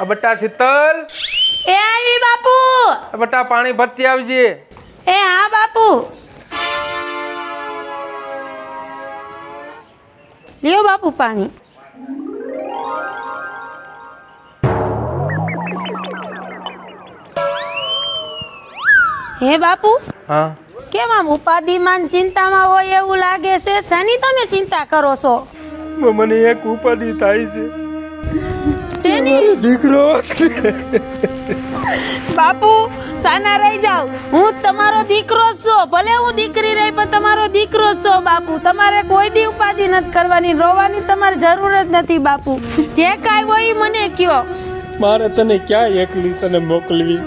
આ બટા શીતલ, એ આવી બાપુ. આ બટા પાણી ભરતી આવજે. એ હા બાપુ. લ્યો બાપુ પાણી. હે બાપુ, હા કેમ આમ ઉપાધિમાં ને ચિંતામાં હોય એવું લાગે છે? શેની તમે ચિંતા કરો છો? મને એક ઉપાધિ થાય છે. શેની? દીકરો. બાપુ સાના રહી જાવ, હું તમારો દીકરો જ છું. ભલે હું દીકરી રહી પણ તમારો દીકરો જ છું બાપુ. તમારે કોઈ દી ઉપાધિ નથી કરવાની, રોવાની તમારે જરૂર જ નથી બાપુ. જે કાંઈ હોય ઈ મને કયો. મારે તને ક્યાં એકલી તને મોકલવી?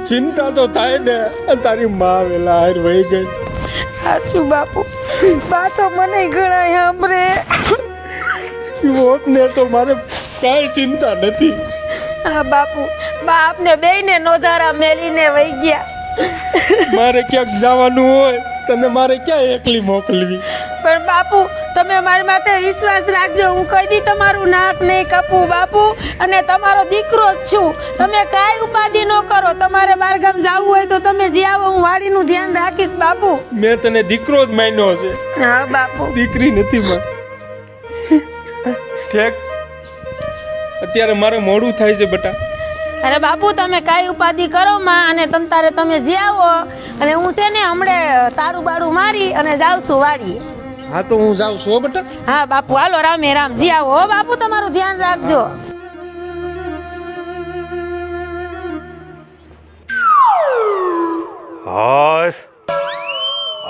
ચિંતા તો થાય ને. તારી માં વેલા હાર વહી ગઈ. સાચું બાપુ, બા તો મને ઘણા સાંભળે. હોત ને તો મારે કાંઈ ચિંતા નથી. હા બાપુ, બા આપને બેયને નોધારા મેલીને વહી ગયા. મારે ક્યાંક જવાનું હોય તને મારે ક્યાં એકલી મોકલવી? પણ બાપુ તમે મારી માથે વિશ્વાસ રાખજો, હું કઈ દી તમારું નાક નહીં કાપું બાપુ. અને તમારો દીકરો જ છું. તમે કાંઈ ઉપાધિ ન કરો. તમારે બહારગામ જવું હોય તો તમે જે આવો, હું વાડીનું ધ્યાન રાખીશ બાપુ. મેં તને દીકરો જ માન્યો છે, હા બાપુ. દીકરી નથી માં. ઠેક અત્યારે મારે મોડું થાય છે બટા. અરે બાપુ તમે કાંઈ ઉપાધિ કરો માં, અને તમતારે તમે જે આવો. અને હું છે ને હમણે તારું બારું મારી અને જાઉં છું વાડીએ. હા તો હું જાઉં છું બટા. હા બાપુ હાલો, રામે રામ. જી આવો હો બાપુ, તમારું ધ્યાન રાખજો. હાશ,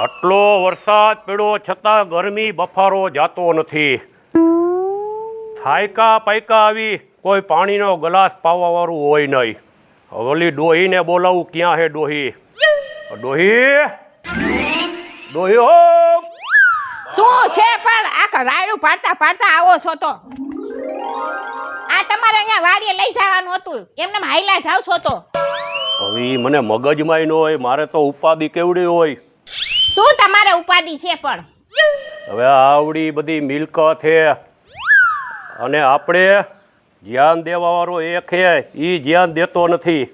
આટલો વરસાદ પડ્યો છતાં ગરમી બફારો જાતો નથી. થાયકા પાયકા આવી કોઈ પાણીનો ગ્લાસ પાવા વાળું હોય નહીં. ઓલી ડોહીને બોલાવું. ક્યાં હે ડોહી? ડોહી, ડોહી હો. શું છે પણ આ રાયડું પાડતા પાડતા આવો છો તો? આ તમારે અહીંયા વાડીએ લઈ જવાનું હતું, એમને હાઈલા જાવ છો તો? હવે મને મગજમાં ન હોય, મારે તો ઉપાધિ કેવડી હોય. શું તમારે ઉપાધિ છે પણ? હવે આવડી બધી મિલકત છે અને આપણે ધ્યાન દેવા વાળો એક છે, ઈ ધ્યાન દેતો નથી.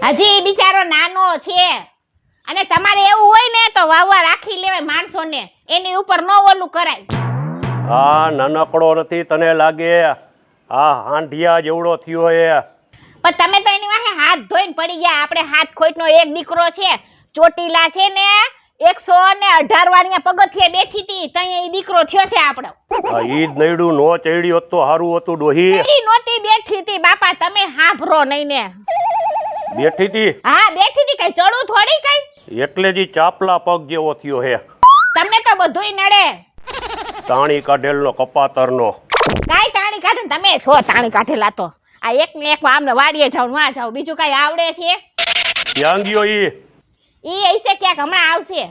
હજી બિચારો નાનો છે, અને તમારે એવું હોય ને તો વાવવા રાખી લેવાય માણસોને, એની ઉપર નો ઓલું કરાય. આ નાનકડો નથી તને લાગે? આ હાંઢિયા જેવડો થયો એ. પણ તમે તો એની વાહે હાથ ધોઈને પડી ગયા. આપણે હાથ ખોટનો એક દીકરો છે, ચોટીલા છે ને 118 વાળીયા પગથિયે બેઠી હતી, તઈ એ દીકરો થયો છે આપણો. આ ઈ જ નઈડું નો ચડ્યો તો સારું હતું ડોહી. ઈ નોતી બેઠી હતી બાપા, તમે હાંભરો નહીં ને. બેઠી હતી? હા બેઠી હતી, કઈ ચડું થોડી કઈ. એટલે જ ઈ ચાપલા પગ જેવો થયો હે. તમને તો બધુંય નડે. તાણી કાઢેલનો કપાતરનો. કાઈ તાણી કાઢે ને, તમે છો તાણી કાઢેલા તો. આ એક ને એક આમને વાડીએ જાવ ને આ જાવ, બીજું કઈ આવડે છે? ક્યાં ગયો ઈ? ઈ હશે ક્યાંક હમણાં આવશે.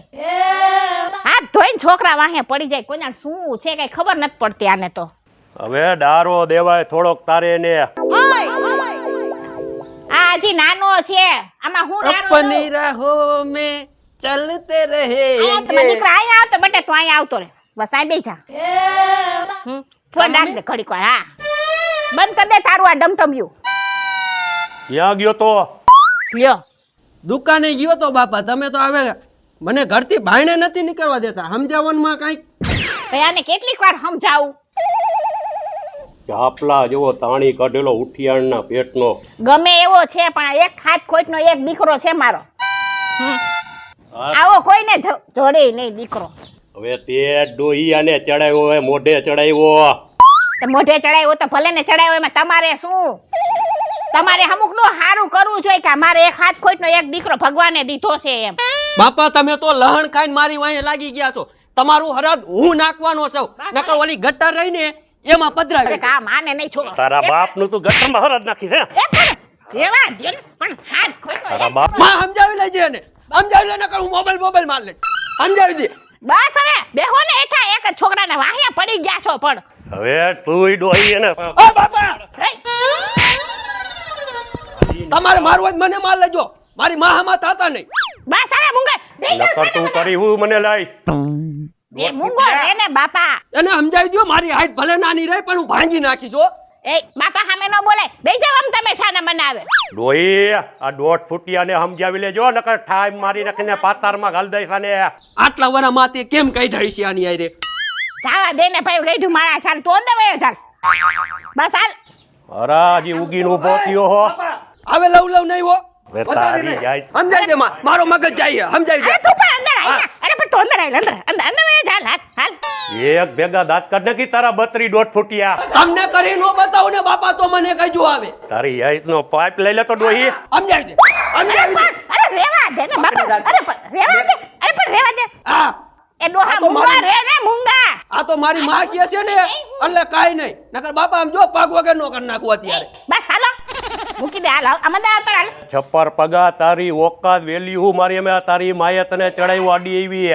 હાથ ધોઈને છોકરા વાહે પડી જાય, કોઈના શું છે કઈ ખબર નથી પડતી આને તો. હવે ડારો દેવાય થોડોક તારે ને. આ હજી નાનો છે, આમાં હું ડારો દઉં? अपनी राहों में चलते આયા તો रहेंगे. દીકરા આયા આવતો બેટા, તું અહીંયા આવતો રે. બસ આ બેજા. ફોન રાખ દે ઘડીક વાર. હા બંધ કર દે તારું આ ડમટમ્યું. ક્યાં ગયો તો? લ્યો દુકાને ગયો તો બાપા, તમે તો આવે મને ઘરથી બાયણે નથી નીકળવા દેતા. સમજાવવામાં કાંઈક ભાઈ આને કેટલીક વાર સમજાવું. ચાપલા જેવો તાણી કાઢેલો ઉઠિયાણના પેટનો. ગમે એવો છે પણ એક હાથ ખોટનો એક દીકરો છે મારો. આવો કોઈને જોડે નહીં દીકરો. હવે તે ડોહી આને ચડાવ્યો હોય, મોઢે ચડાવ્યો. તે મોઢે ચડાવ્યો તો ભલે ને ચડાવ્યો, એમાં તમારે શું? તમારે અમુક નું સારું કરવું જોઈએ કે મારે એક હાથ ખોટનો એક દીકરો ભગવાને દીધો છે એમ. બાપા તમે તો લહણ ખાઈને મારી વાંહે લાગી ગયા છો. તમારું હરાદ હું નાખવાનો છું, નકર ઓલી ગટર રહીને એમાં પધરાવી. કા માને નહીં છોકરો. તારા બાપનું તું ગટરમાં હરદ નાખી છે. એવા દેન પણ હાથ ખોટનો તારા એક. બાપ માં સમજાવી લેજે એને, સમજાવી લે, નકર હું મોબાઈલ માર લે. સમજાવી દે. બસ હવે બેહો ને એઠા, એક જ છોકરાને વાહે પડી ગયા છો પણ. હવે તું ડોહી એને ઓ બાપા તમારે મારવું હોય તો મને માર લેજો, મારી માં હમા થાતા નહીં. બસ હવે મુંગા નકર તું કરી હું મને લાઈ. બે મુંગો રે ને બાપા. એને સમજાવી દો, મારી હાઈટ ભલે નાની રહે પણ હું ભાંગી નાખીશ હો. એ બાપા સામે ન બોલે બેસી જાવ આમ તમે શાના બનાવે ડોહી આ દોઢ ફૂટિયાને સમજાવી લેજો નકર ઠાઈ મારી નાખીને પાતારમાં ઘાલ દઈશ અને આટલા વરા માથે કેમ કાઢી છે આની આરે? જાવા દે ને ભાઈ ગઈઢું મારા ચાલ તો અંદર વયો ચાલ બસ હાલ હરાજી ઉગીને ઊભો થયો હો હવે લવ નહીં હો. હવે તારી જાય સમજાય દે માં, મારો મગજ જાય સમજાય દે. અરે તું પણ અંદર આય અરે પણ તું અંદર આય અંદર વયો ચાલ હાલ એક ભેગા દાંત કાઢ નાખી તારા 32 દોઢ ફૂટિયા તમને કરી નો બતાવું ને બાપા તો મને કહીજો આવે. તારી યાઈસનો પાઇપ લઈ લે તો ડોહી સમજાય દે અરે રેવા દે ને બાપા અરે પણ રેવા દે હા એ ડોહા મૂંગા રે ને મૂંગા આ તો મારી માં કહે છે ને એટલે કાઈ નહીં નકર બાપા આમ જો પગ વગર નો કરી નાખું અત્યારે. બસ હાલો મૂકી દે હાલ આમાં આવતો હાલ છપ્પર પગા તારી ઓકાત વેલી હું મારી અમે તારી માએ તને ચડાવ્યું આડી આવી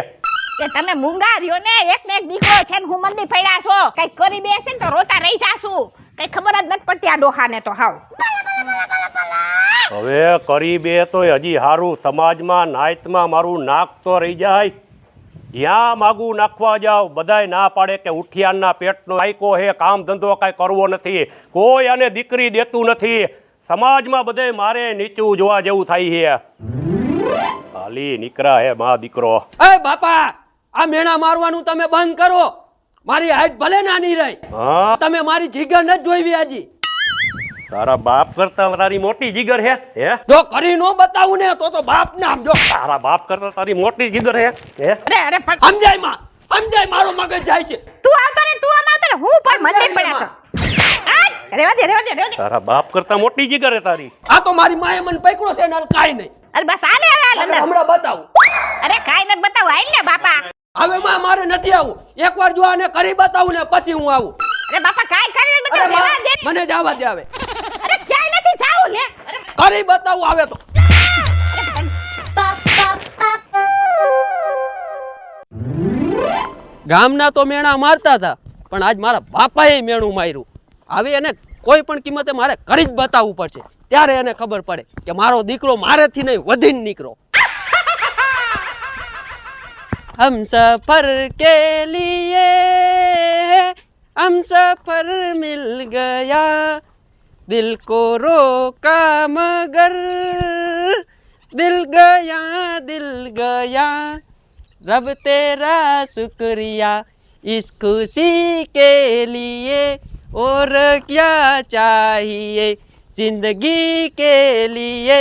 કે તમે મૂંગા રહ્યો ને એક દીકરો છે ને હું મંદી પડ્યા છો કઈક કરી દેશે ને તો રોતા રહી જાશું કઈ ખબર જ નથી પડતી આ ડોહાને તો હાવ હવે કરી બે તો હજી હારું સમાજમાં નાયતમાં મારું નાક તો રહી જાય જ્યાં માગું નાખવા જાવ બધાય ના પાડે કે ઉઠિયાના પેટનો આયકો હે કામ ધંધો કાંઈ કરવો નથી કોઈ આને દીકરી દેતું નથી સમાજમાં બધાય મારે નીચું જોવા જેવું થાય છે ખાલી નીકળા હે મા દીકરો. એ બાપા આ મેણા મારવાનું તમે બંધ કરો. મારી હાઈટ ભલે નાની રહી હા તમે મારી જીગર ન જોઈવી આજી. તારા બાપ કરતા તારી મોટી જીગર હે જો કરી નો બતાવું ને તો બાપ નામ જો તારા બાપ કરતા તારી મોટી જીગર હે અરે પણ સમજાય માં સમજાય મારો મગજ જાય છે. તું આવતો ને હું પણ મંદી પડ્યા છો રેવા દે તારા બાપ કરતા મોટી જીગર હે તારી. આ તો મારી માએ મને પકડ્યો છે ને કાઈ નહીં. અરે બસ હાલે હવે અંદર હમણાં બતાવું. અરે કાઈ નથી બતાવું હાલ ને બાપા હવે માં મારે નથી આવું. એકવાર જો આને કરી બતાવું ને પછી હું આવું. અરે બાપા કાઈ કરી નથી અરે બતાવું માં, રેવા દે મને જવા દે હવે. અરે ક્યાંય નથી જાવું લે અરે કરી બતાવું આવે તો. ગામના તો મેણા મારતા હતા પણ આજ મારા બાપાએ મેણું માર્યું. હવે એને કોઈ પણ કિંમતે મારે કરી જ બતાવવું પડશે ત્યારે એને ખબર પડે કે મારો દીકરો મારેથી નહીં વધીને નીકળો. હમ સફર કે લીએ હમ સફર મિલ ગયા દિલ को रोका मगर दिल गया रब तेरा शुक्रिया इस खुशी के लिए और क्या चाहिए जिंदगी के लिए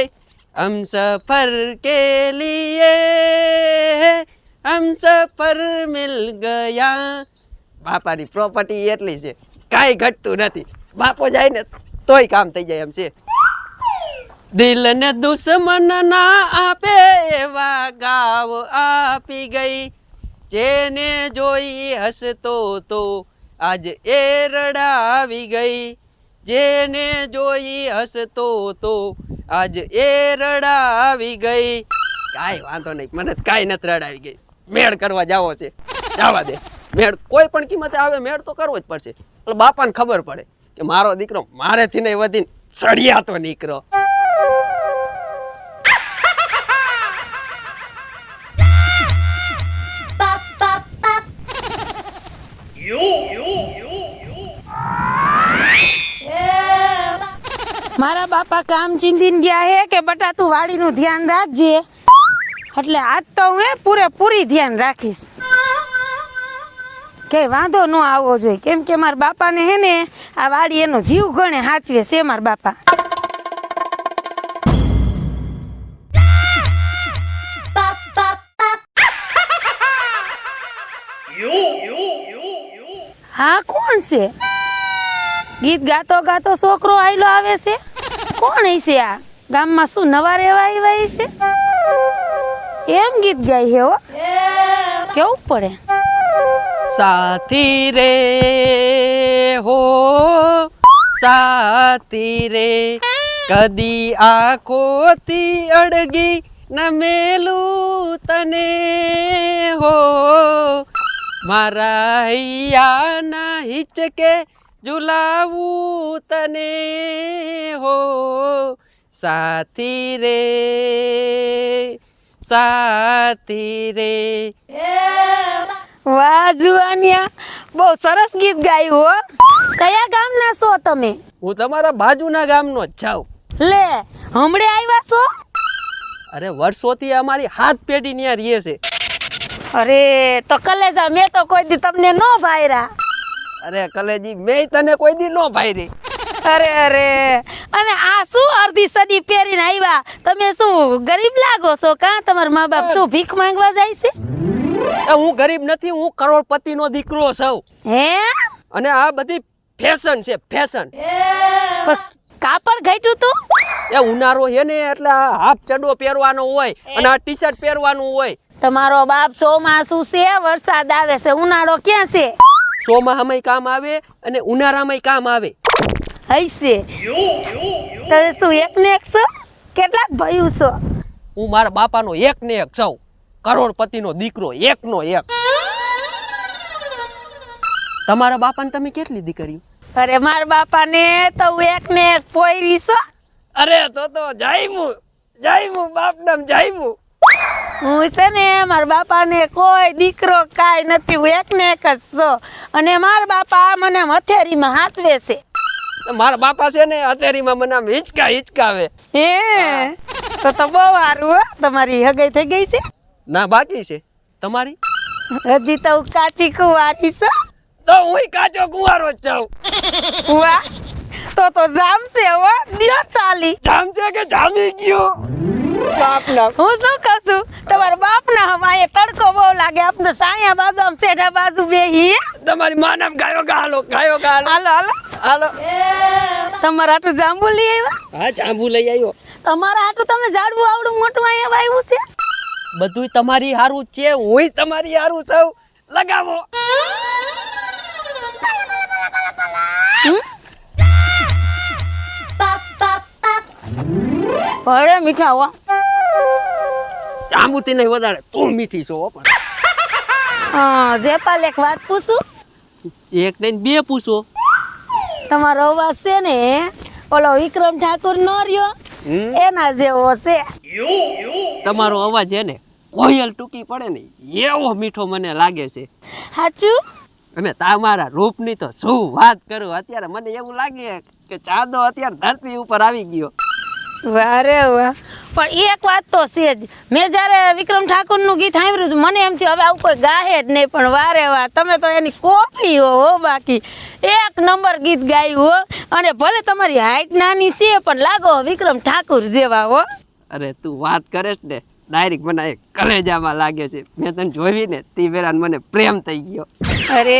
हम सफर के लिए हम सफर मिल ગયા. બાપાની પ્રોપર્ટી એટલી છે કાંઈ ઘટતું નથી. બાપો જાય ને તોય કામ થઈ જાય એમ છે. દિલ ને દુશ્મન ના આપે એવા ગાવ આપી ગઈ જેને જોઈ હસતો તો આજ એ રડાવી ગઈ જેને જોઈ હસતો તો આજ એ રડાવી ગઈ. કાંઈ વાંધો નહીં મને કાંઈ નથી રડાવી ગઈ. મેળ કરવા જાવો છે જવા દે. મેળ કોઈ પણ કિંમતે આવે મેળ તો કરવો જ પડશે. એટલે બાપાને ખબર પડે કે મારો દીકરો મારેથી નહીં વધીને સળિયા તો નીકળો. મારા બાપા કામ ચીંધીને ગયા હે કે બટા તું વાડીનું ધ્યાન રાખજે એટલે આજ તો હું પૂરેપૂરી ધ્યાન રાખીશ કે વાંધો ન આવવો જોઈએ કેમ કે મારા બાપાને હે ને આ વાડી એનો જીવ ગણે હાચવે છે મારા બાપા. હા કોણ છે ગીત ગાતો ગાતો છોકરો આયલો આવે છે કોણ હશે આ ગામમાં શું નવા રહેવા આવ્યા છે એમ ગીત ગાય છે હો કેવું પડે. સાથી રે હો સાથી રે કદી આંખોથી અડગી ન મેલું તને હો મારા હૈયાના હિચકે ઝુલાવું તને હો સાથી રે સાથી રે. વાહ જુવાનિયા બહુ સરસ ગીત ગાયું હો. કયા ગામના છો તમે? હું તમારા બાજુના ગામનો જ છું. લે હમણે આવ્યા છો? અરે વર્ષોથી અમારી હાથ પેઢી ત્યાં રહે છે. અરે તો કલેજા મેં તો કોઈ દી તમને નો ભાયરા. અરે કલેજી મેં તને કોઈ દી નો ભાઈ. અરે અને આ શું અડધી સડી પહેરીને આવ્યા? તમે શું ગરીબ લાગો છો કા? તમારા મા બાપ શું ભીખ માંગવા જાય છે? હું ગરીબ નથી, હું કરોડપતિનો દીકરો છું. હે? અને આ બધી ફેશન છે, ફેશન. પણ કાપડ ઘટ્યું તું? એ ઉનાળો છે ને એટલે આ હાફ ચડો પહેરવાનો હોય અને આ ટી શર્ટ પહેરવાનું હોય. તમારો બાપ ચોમાસું છે, વરસાદ આવે છે, ઉનાળો ક્યાં છે? ચોમાસામાં કામ આવે અને ઉનાળામાં કામ આવે. હૈસે તમે શું એક ને એક છો? કેટલાક ભયું છો? હું મારા બાપાનો એક ને એક છું, કરોડપતિનો દીકરો, એકનો એક. તમારા બાપાને તમે કેટલી દીકરીઓ? અરે મારા બાપાને તો હું એક ને એક પોયરી છો. અરે તો જાયમું બાપ નામ જાયમું. હું છે ને મારા બાપાને કોઈ દીકરો કાંઈ નથી, હું એક ને એક જ છું. અને મારા બાપા મને હથેળીમાં હાચવે છે. મારા બાપા છે ને હથેળીમાં મને આમ હિચકાવે. હે તો બહુ સારું હો. તમારી હગાઈ થઈ ગઈ છે? ના બાકી છે. તમારી? હજી તો હું કાચી કુંવારી છું. તો હું કાચો કુંવારો જ છું. વાહ તો જામશે હો. દિયો તાલી. જામશે કે જામી ગયો? બાપ ના. હું શું કહું છું, તમારા બાપના હમાએ તડકો બહુ લાગે, આપણે સાયા બાજુ આમ સેઢા બાજુ બેહી. તમારી માનવ ગાયો ગાલો. હાલો. તમારા હાટું જાંબુ લઈ આવ્યા? હા જાંબુ લઈ આવ્યો. તમારા હાટું તમે ઝાડવું આવડું મોટું અહીંયા વાવ્યું છે? બધુંય તમારી હારું છે, હુંય તમારી હારું છું. લગાવો. અરે મીઠા હો. જાંબુ થી નહીં વધારે તું મીઠી છો પણ. હા જેપાલ એક વાત પૂછું? એક ને બે પૂછો. તમારો અવાજ છે ને ઓલો વિક્રમ ઠાકુર નો રહ્યો એના જેવો છે. તમારો અવાજ છે ને કોયલ ટૂંકી પડે ને એવો મીઠો મને લાગે છે. સાચું? અને તમારા રૂપની તો શું વાત કરું. અત્યારે મને એવું લાગે કે ચાંદો અત્યારે ધરતી ઉપર આવી ગયો. વારે વાહ. પણ એક વાત તો છે જ, મેં જ્યારે વિક્રમ ઠાકુરનું ગીત સાંભળ્યું હતું મને એમ થયું હવે આવું કોઈ ગાહે જ નહીં. પણ વારે વાહ, તમે તો એની કોપી હો. બાકી એક નંબર ગીત ગાયું હો. અને ભલે તમારી હાઈટ નાની છે પણ લાગો વિક્રમ ઠાકુર જેવા હો. અરે તું વાત કરે ને ડાયરેક્ટ મને કલેજામાં લાગે છે. મેં તને જોઈ ને તે વેરાન મને પ્રેમ થઈ ગયો. અરે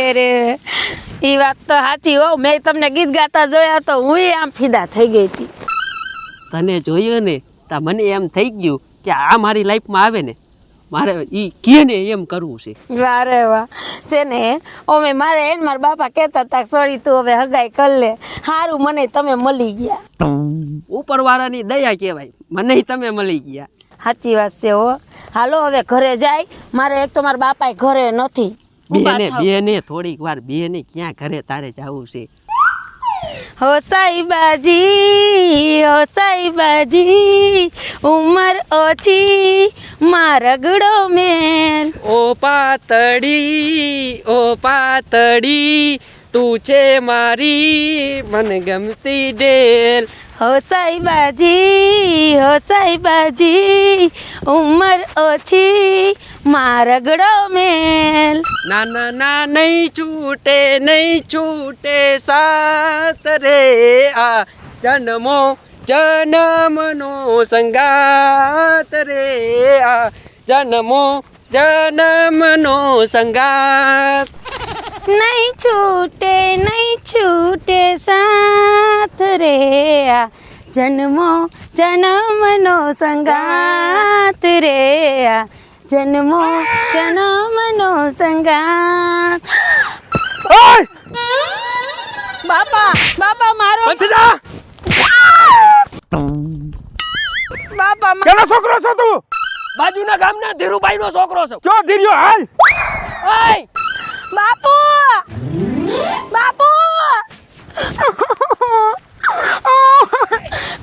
એ વાત તો સાચી હો. મેં તમને ગીત ગાતા જોયા તો હું આમ ફિદા થઈ ગઈ હતી. તને જોયો ને તા મને એમ થઈ ગયું કે આ મારી લાઈફમાં આવે ને મારે ઈ કે ને એમ કરવું છે. વારે વાહ. છે ને ઓમે મારે એને મારા બાપા કહેતા હતા સોરી તું હવે હગાઈ કરી લે. સારું મને તમે મળી ગયા. ઉપરવાળાની દયા કહેવાય, મને તમે મળી ગયા. સાચી વાત છે હો. હાલો હવે ઘરે જાય. મારે એક તો મારા બાપા ઘરે નથી. બેને થોડીક વાર બેને ક્યાં ઘરે તારે જવું છે. હો સાઈબાજી ઉંમર ઓછી મારગડો મેલ. ઓ પાતળી તું છે મારી મને ગમતી ડેલ. હો સાઈબાજી ઉંમર ઓછી મારગડો મેલ. ના નહીં છૂટે સાત રે આ જન્મનો સંગાત રે આ જન્મનો સંગાત. નહીં છૂટે સાથ રે આ જન્મનો સંગાત રે આ જન્મનો સંગાત. બાપા મારો બાપા કેનો છોકરો છો તું? બાજુના ગામના ધીરુભાઈ નો છોકરો છો. ક્યો ધીર્યો હાલ? ઓય બાપુ બાપુ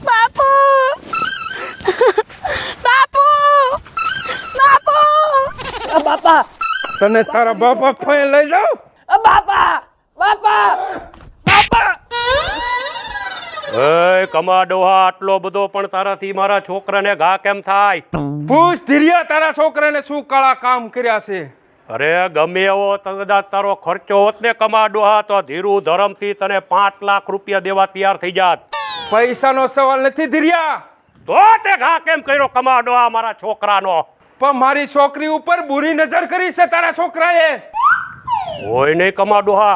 બાપુ બાપુ બાપુ. તને તારા બાપા ફઈ લઈ જાઉં? બાપા એ કમા ડોહા આટલો બધો પણ તારાથી મારા છોકરાને ઘા કેમ થાય? પૂછ ધીરિયા તારા છોકરાને શું કાળા કામ કર્યા છે. અરે ગમે એવો કદાચ તારો ખર્ચો હોત ને કમા ડોહા તો ધીરુ ધરમથી તને 5 લાખ રૂપિયા દેવા તૈયાર થઈ જાત. પૈસાનો સવાલ નથી ધીરિયા, તો તે ઘા કેમ કર્યો કમા ડોહા મારા છોકરાનો? પણ મારી છોકરી ઉપર બુરી નજર કરી છે તારા છોકરાએ. હોય નહીં કમા ડોહા,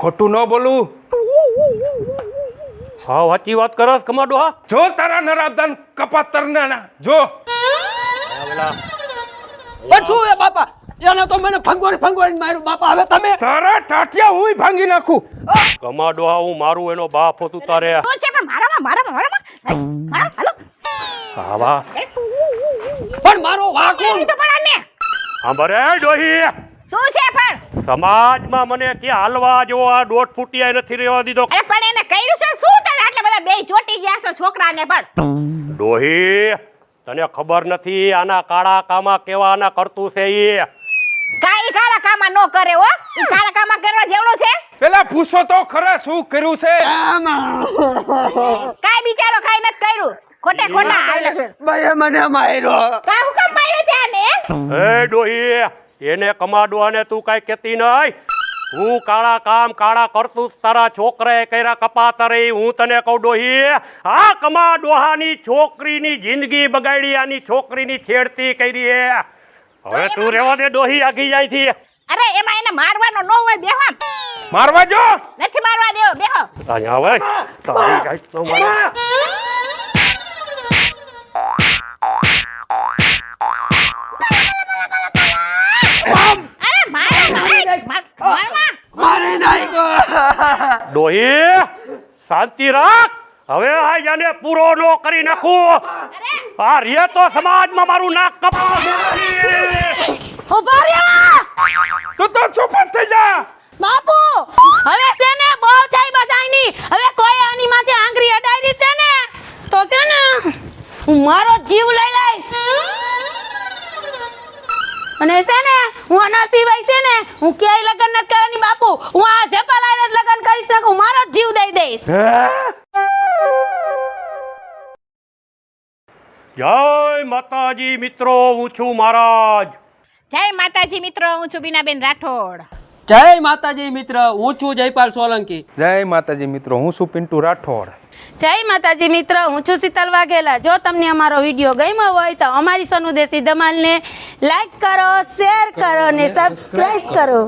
ખોટું ન બોલું. હા સાચી વાત કરસ કમા ડોહા. જો તારા નરાધન કપાતરના જો પણ શું એ બાપા, એને તો મને ભંગોળી માર્યું બાપા. હવે તમે તારા ટાટિયા હું ભાંગી નાખું. કમા ડોહા હું મારું એનો બાપ હતું તારે. શું છે પણ મારામાં હાલો હા વાહ પણ મારો વાકો નીચે પડા ને. સાંભળે ડોહી, શું છે પણ? સમાજમાં મને કે હાલવા જેવો આ 1.5 ફૂટિયા નથી રહેવા દીધો. અરે પણ એને કર્યું છે શું? તમે આટલા બધા બે ચોટી ગયા છો છોકરાને પણ. ડોહી તને ખબર નથી આના કાળા કામા કેવા આના કરતું છે ઈ? કાઈ કાળા કામા નો કરે હો. ઈ કાળા કામા કરવા જેવડો છે? પેલા પૂછો તો ખરા શું કર્યું છે. કાઈ બિચારો કાઈ નથી કર્યું. ખોટે ખોટા આવેલા છે. ભાઈ મને માર્યો. કા હુકમ માર્યો ત્યાને? એ ડોહી એને કમા ડોહાને તું કાંઈ કહેતી નહીં. હું કાળા કામ કાળા કરતું તારા છોકરાએ કર્યા કપાતરે. હું તને કહું ડોહી, આ કમા ડોહાની છોકરીની જિંદગી બગાડી, આની છોકરીની છેડતી કરી હે. હવે તું રહેવા દે ડોહી, આગી જાય થી. અરે એમાં એને મારવાનો નો હોય. બેહો. મારવા જો. નથી મારવા દેવો. બેહો. અહીંયા હવે તારી જાતનો મારે. અરે મારવા. મારે નાખ્યો. ડોહી શાંતિ રાખ. હવે આ જાને પૂરો નો કરી નાખું. આ રે તો સમાજમાં મારું નાક કપાવ. ઉભા રહ્યા તું તો ચૂપ જ થઈ જા. બાપુ. હવે છે ને બહુ થઈ બધાયની. હવે કોઈ આની માથે આંગળી અડાડી છે ને તો છે ને હું મારો જીવ લઈ લઈશ. અને છે ને હું આના સિવાય છે ને હું ક્યાંય લગ્ન નથી કરવાની બાપુ. હું આ જપાલાઈને જ લગ્ન કરીશ ને હું મારો જ જીવ દઈ દઈશ. જય માતાજી મિત્રો, હું છું મહારાજ. જય માતાજી મિત્રો, હું છું બીનાબેન રાઠોડ. જય માતાજી મિત્ર, હું છું જયપાલ સોલંકી. જય માતાજી મિત્રો, હું છું પિન્ટુ રાઠોડ. જય માતાજી મિત્ર, હું છું શીતલ વાઘેલા. જો તમને અમારો વિડીયો ગમ્યો હોય તો અમારી સનુદેશી ધમાલને લાઈક કરો, શેર કરો અને સબસ્ક્રાઇબ કરો.